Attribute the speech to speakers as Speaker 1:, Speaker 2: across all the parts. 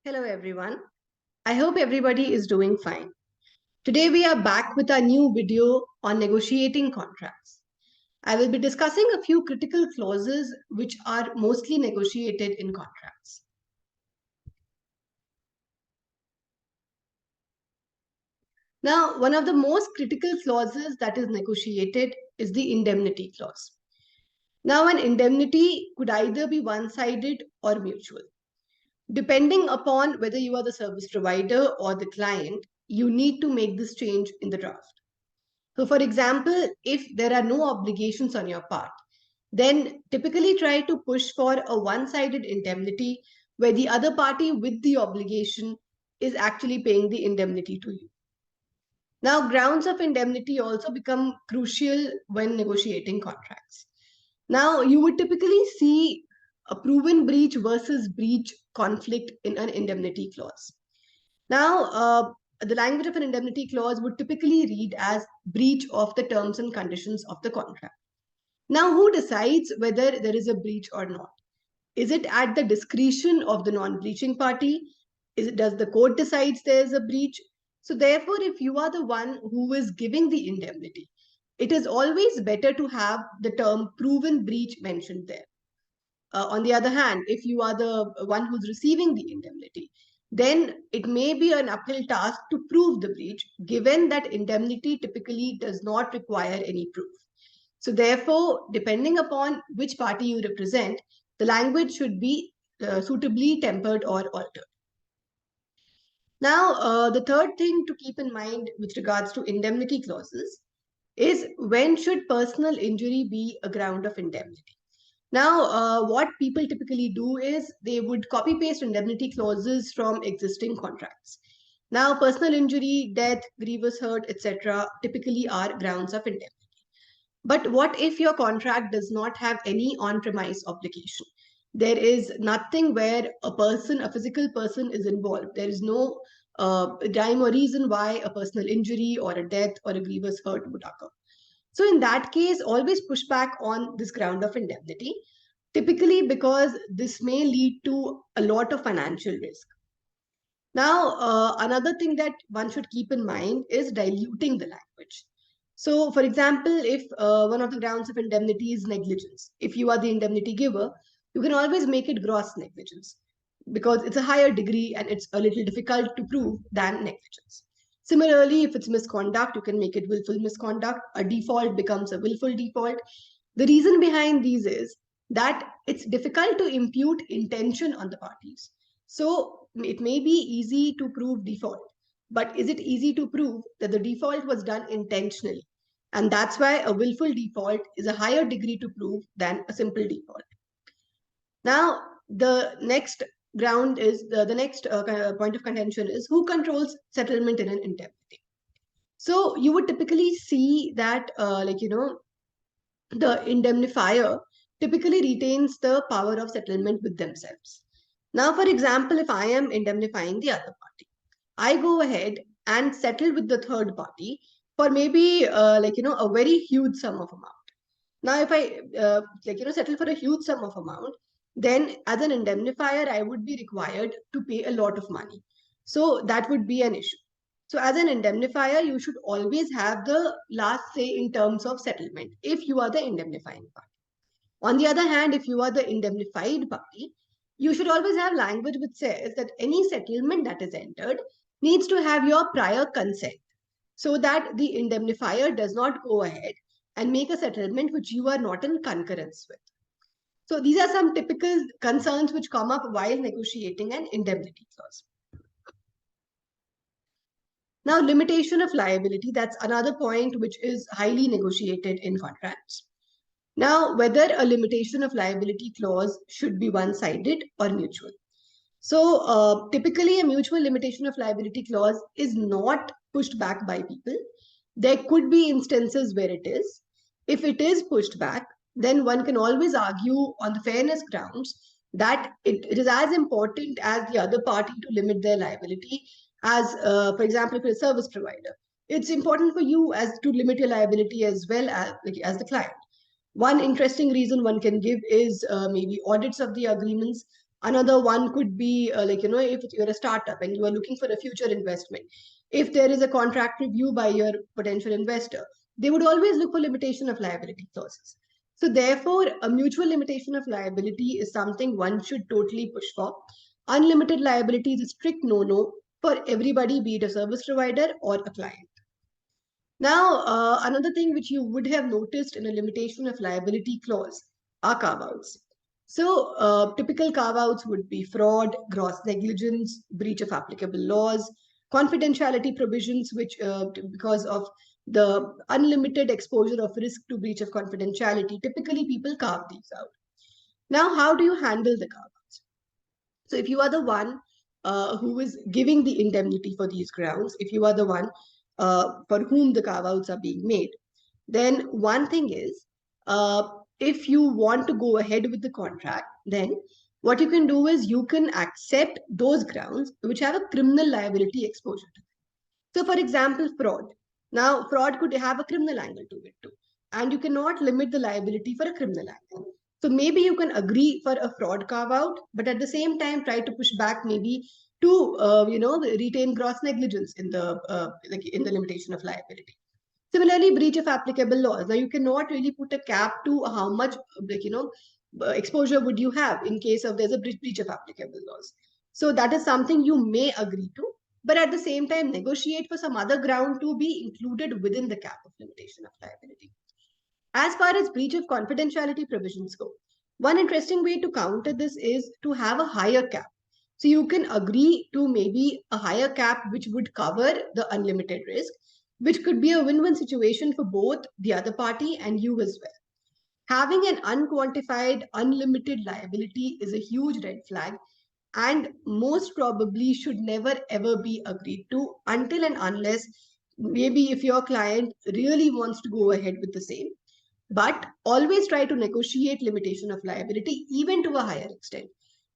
Speaker 1: Hello everyone. I hope everybody is doing fine. Today we are back with our new video on negotiating contracts. I will be discussing a few critical clauses which are mostly negotiated in contracts. Now, one of the most critical clauses that is negotiated is the indemnity clause. Now, an indemnity could either be one-sided or mutual. Depending upon whether you are the service provider or the client, you need to make this change in the draft. So, for example, if there are no obligations on your part, then typically try to push for a one sided indemnity where the other party with the obligation is actually paying the indemnity to you. Now, grounds of indemnity also become crucial when negotiating contracts. Now, you would typically see a proven breach versus breach conflict in an indemnity clause. Now, the language of an indemnity clause would typically read as breach of the terms and conditions of the contract. Now, who decides whether there is a breach or not? Is it at the discretion of the non-breaching party? Does the court decides there is a breach? So therefore, if you are the one who is giving the indemnity, it is always better to have the term proven breach mentioned there. On the other hand, if you are the one who's receiving the indemnity, then it may be an uphill task to prove the breach, given that indemnity typically does not require any proof. So, therefore, depending upon which party you represent, the language should be suitably tempered or altered. Now, the third thing to keep in mind with regards to indemnity clauses is when should personal injury be a ground of indemnity? Now, what people typically do is they would copy paste indemnity clauses from existing contracts. Now, personal injury, death, grievous hurt, etc., typically are grounds of indemnity. But what if your contract does not have any on premise obligation? There is nothing where a person, a physical person, is involved. There is no rhyme or reason why a personal injury or a death or a grievous hurt would occur. So, in that case, always push back on this ground of indemnity, typically because this may lead to a lot of financial risk. Now, another thing that one should keep in mind is diluting the language. So, for example, if one of the grounds of indemnity is negligence, if you are the indemnity giver, you can always make it gross negligence because it's a higher degree and it's a little difficult to prove than negligence. Similarly, if it's misconduct, you can make it willful misconduct. A default becomes a willful default. The reason behind these is that it's difficult to impute intention on the parties. So it may be easy to prove default, but is it easy to prove that the default was done intentionally? And that's why a willful default is a higher degree to prove than a simple default. Now, the next ground is the next point of contention is who controls settlement in an indemnity. So you would typically see that, the indemnifier typically retains the power of settlement with themselves. Now, for example, if I am indemnifying the other party, I go ahead and settle with the third party for maybe a very huge sum of amount. Now, if I settle for a huge sum of amount, then as an indemnifier, I would be required to pay a lot of money. So that would be an issue. So as an indemnifier, you should always have the last say in terms of settlement if you are the indemnifying party. On the other hand, if you are the indemnified party, you should always have language which says that any settlement that is entered needs to have your prior consent so that the indemnifier does not go ahead and make a settlement which you are not in concurrence with. So these are some typical concerns which come up while negotiating an indemnity clause. Now, limitation of liability, that's another point which is highly negotiated in contracts. Now, whether a limitation of liability clause should be one-sided or mutual. So, typically a mutual limitation of liability clause is not pushed back by people. There could be instances where it is. If it is pushed back, then one can always argue on the fairness grounds that it is as important as the other party to limit their liability as, for example, if you're a service provider. It's important for you as to limit your liability as well as the client. One interesting reason one can give is maybe audits of the agreements. Another one could be if you're a startup and you are looking for a future investment. If there is a contract review by your potential investor, they would always look for limitation of liability clauses. So therefore, a mutual limitation of liability is something one should totally push for. Unlimited liability is a strict no-no for everybody, be it a service provider or a client. Now, another thing which you would have noticed in a limitation of liability clause are carve-outs. So, typical carve-outs would be fraud, gross negligence, breach of applicable laws, confidentiality provisions, which because of the unlimited exposure of risk to breach of confidentiality, typically people carve these out. Now, how do you handle the carve-outs? So if you are the one who is giving the indemnity for these grounds, if you are the one for whom the carve-outs are being made, then one thing is, if you want to go ahead with the contract, then what you can do is you can accept those grounds which have a criminal liability exposure. So, for example, fraud. Now, fraud could have a criminal angle to it too, and you cannot limit the liability for a criminal angle. So maybe you can agree for a fraud carve out, but at the same time try to push back maybe to retain gross negligence in the in the limitation of liability. Similarly, breach of applicable laws. Now you cannot really put a cap to how much exposure would you have in case of there's a breach of applicable laws. So that is something you may agree to, but at the same time negotiate for some other ground to be included within the cap of limitation of liability. As far as breach of confidentiality provisions go, one interesting way to counter this is to have a higher cap. So you can agree to maybe a higher cap which would cover the unlimited risk, which could be a win-win situation for both the other party and you as well. Having an unquantified, unlimited liability is a huge red flag and most probably should never ever be agreed to until and unless maybe if your client really wants to go ahead with the same. But always try to negotiate limitation of liability even to a higher extent.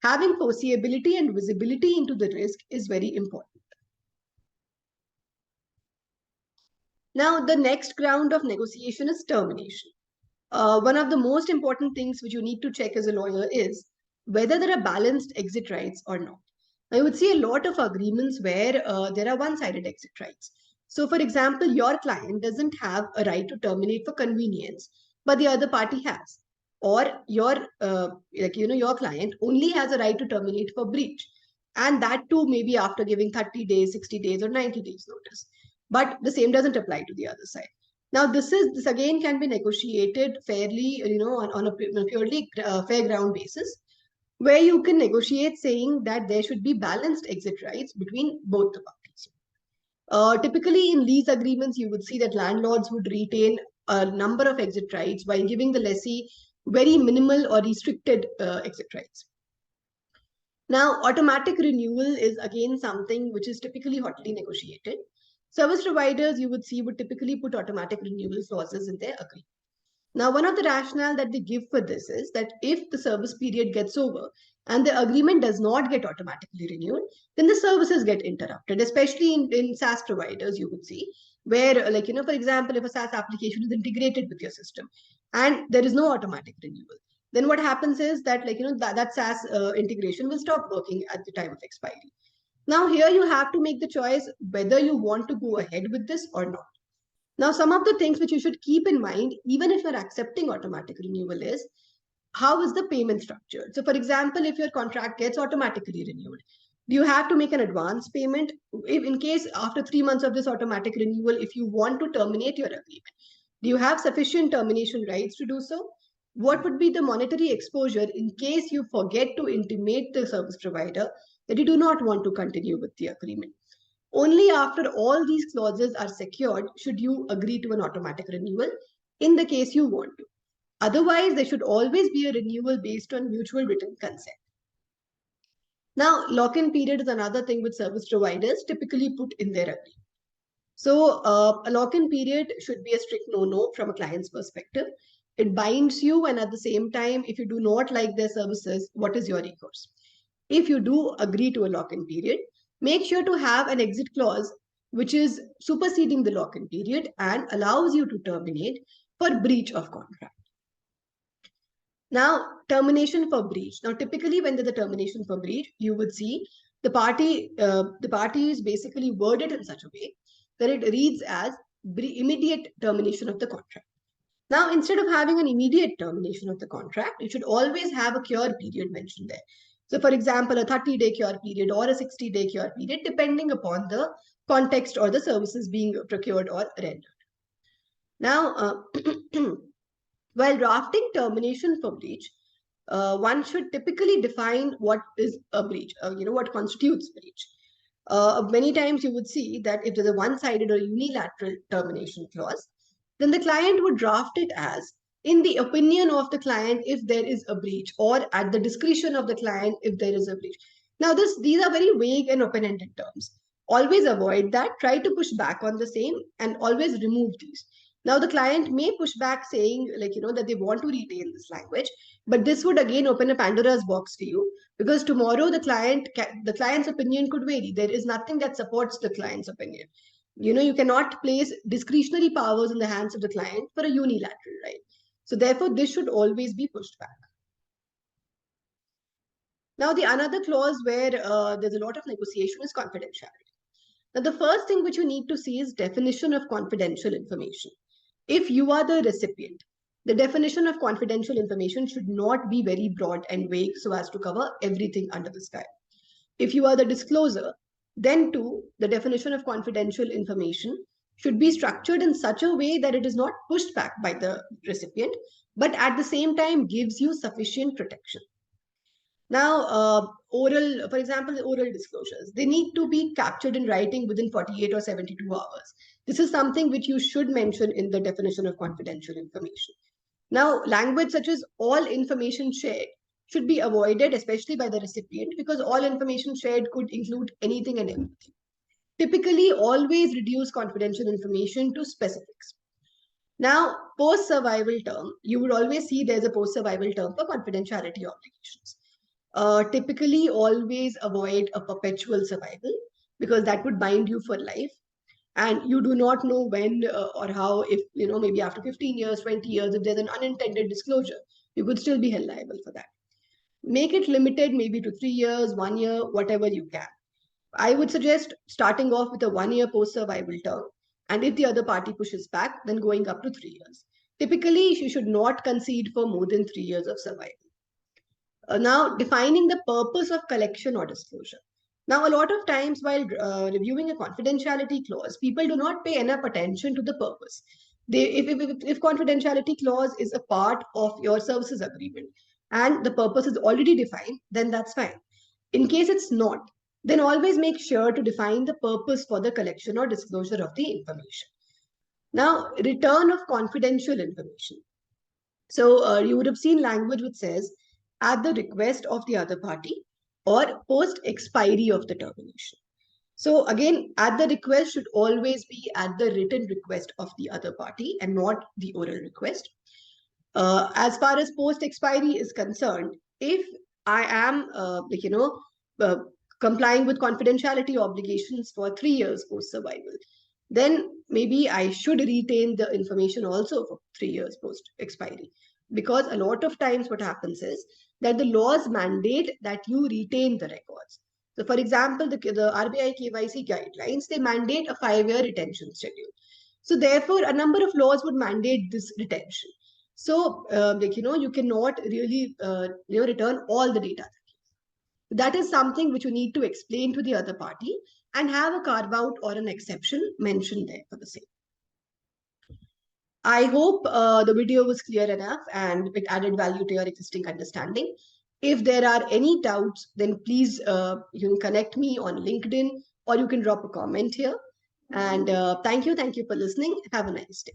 Speaker 1: Having foreseeability and visibility into the risk is very important. Now, the next ground of negotiation is termination. One of the most important things which you need to check as a lawyer is whether there are balanced exit rights or not. I would see a lot of agreements where there are one-sided exit rights. So, for example, your client doesn't have a right to terminate for convenience, but the other party has. Or your client only has a right to terminate for breach, and that too maybe after giving 30 days, 60 days, or 90 days notice. But the same doesn't apply to the other side. Now, this again can be negotiated fairly, on a purely fair ground basis, where you can negotiate saying that there should be balanced exit rights between both the parties. Typically, in lease agreements, you would see that landlords would retain a number of exit rights while giving the lessee very minimal or restricted exit rights. Now, automatic renewal is again something which is typically hotly negotiated. Service providers, you would see, would typically put automatic renewal clauses in their agreement. Now, one of the rationale that they give for this is that if the service period gets over and the agreement does not get automatically renewed, then the services get interrupted, especially in SaaS providers, you would see, where, for example, if a SaaS application is integrated with your system and there is no automatic renewal, then what happens is that, that SaaS integration will stop working at the time of expiry. Now, here you have to make the choice whether you want to go ahead with this or not. Now, some of the things which you should keep in mind, even if you're accepting automatic renewal, is how is the payment structured? So, for example, if your contract gets automatically renewed, do you have to make an advance payment? If in case after 3 months of this automatic renewal, if you want to terminate your agreement, do you have sufficient termination rights to do so? What would be the monetary exposure in case you forget to intimate the service provider that you do not want to continue with the agreement? Only after all these clauses are secured should you agree to an automatic renewal in the case you want to. Otherwise, there should always be a renewal based on mutual written consent. Now, lock-in period is another thing which service providers typically put in their agreement. So, a lock-in period should be a strict no-no from a client's perspective. It binds you, and at the same time, if you do not like their services, what is your recourse? If you do agree to a lock-in period, make sure to have an exit clause which is superseding the lock-in period and allows you to terminate for breach of contract. Now, termination for breach. Now, typically when there's a termination for breach, you would see the party is basically worded in such a way that it reads as immediate termination of the contract. Now, instead of having an immediate termination of the contract, you should always have a cure period mentioned there. So, for example, a 30-day cure period or a 60-day cure period, depending upon the context or the services being procured or rendered. Now, while drafting termination for breach, one should typically define what is a breach, what constitutes breach. Many times you would see that if there's a one-sided or unilateral termination clause, then the client would draft it as in the opinion of the client if there is a breach, or at the discretion of the client if there is a breach. Now, these are very vague and open-ended terms. Always avoid that. Try to push back on the same and always remove these. Now, the client may push back saying, that they want to retain this language, but this would again open a Pandora's box for you, because tomorrow the client's opinion could vary. There is nothing that supports the client's opinion. You cannot place discretionary powers in the hands of the client for a unilateral right. So therefore, this should always be pushed back. Now, the another clause where there's a lot of negotiation is confidentiality. Now, the first thing which you need to see is definition of confidential information. If you are the recipient, the definition of confidential information should not be very broad and vague so as to cover everything under the sky. If you are the discloser, then too, the definition of confidential information should be structured in such a way that it is not pushed back by the recipient, but at the same time gives you sufficient protection. Now, for example, oral disclosures, they need to be captured in writing within 48 or 72 hours. This is something which you should mention in the definition of confidential information. Now, language such as all information shared should be avoided, especially by the recipient, because all information shared could include anything and everything. Typically, always reduce confidential information to specifics. Now, post-survival term, you would always see there's a post-survival term for confidentiality obligations. Typically, always avoid a perpetual survival, because that would bind you for life. And you do not know when or how, if, maybe after 15 years, 20 years, if there's an unintended disclosure, you could still be held liable for that. Make it limited maybe to 3 years, 1 year, whatever you can. I would suggest starting off with a 1 year post-survival term. And if the other party pushes back, then going up to 3 years. Typically, you should not concede for more than 3 years of survival. Now, defining the purpose of collection or disclosure. Now, a lot of times while reviewing a confidentiality clause, people do not pay enough attention to the purpose. If confidentiality clause is a part of your services agreement and the purpose is already defined, then that's fine. In case it's not, then always make sure to define the purpose for the collection or disclosure of the information. Now, return of confidential information. So you would have seen language which says, at the request of the other party or post expiry of the termination. So again, at the request should always be at the written request of the other party and not the oral request. As far as post expiry is concerned, if I am, complying with confidentiality obligations for 3 years post survival, then maybe I should retain the information also for 3 years post expiry. Because a lot of times what happens is that the laws mandate that you retain the records. So for example, the RBI KYC guidelines, they mandate a 5-year retention schedule. So therefore, a number of laws would mandate this retention. So, you cannot really, return all the data. That is something which you need to explain to the other party and have a carve out or an exception mentioned there for the same. I hope the video was clear enough and it added value to your existing understanding. If there are any doubts, then please you can connect me on LinkedIn or you can drop a comment here. And thank you for listening. Have a nice day.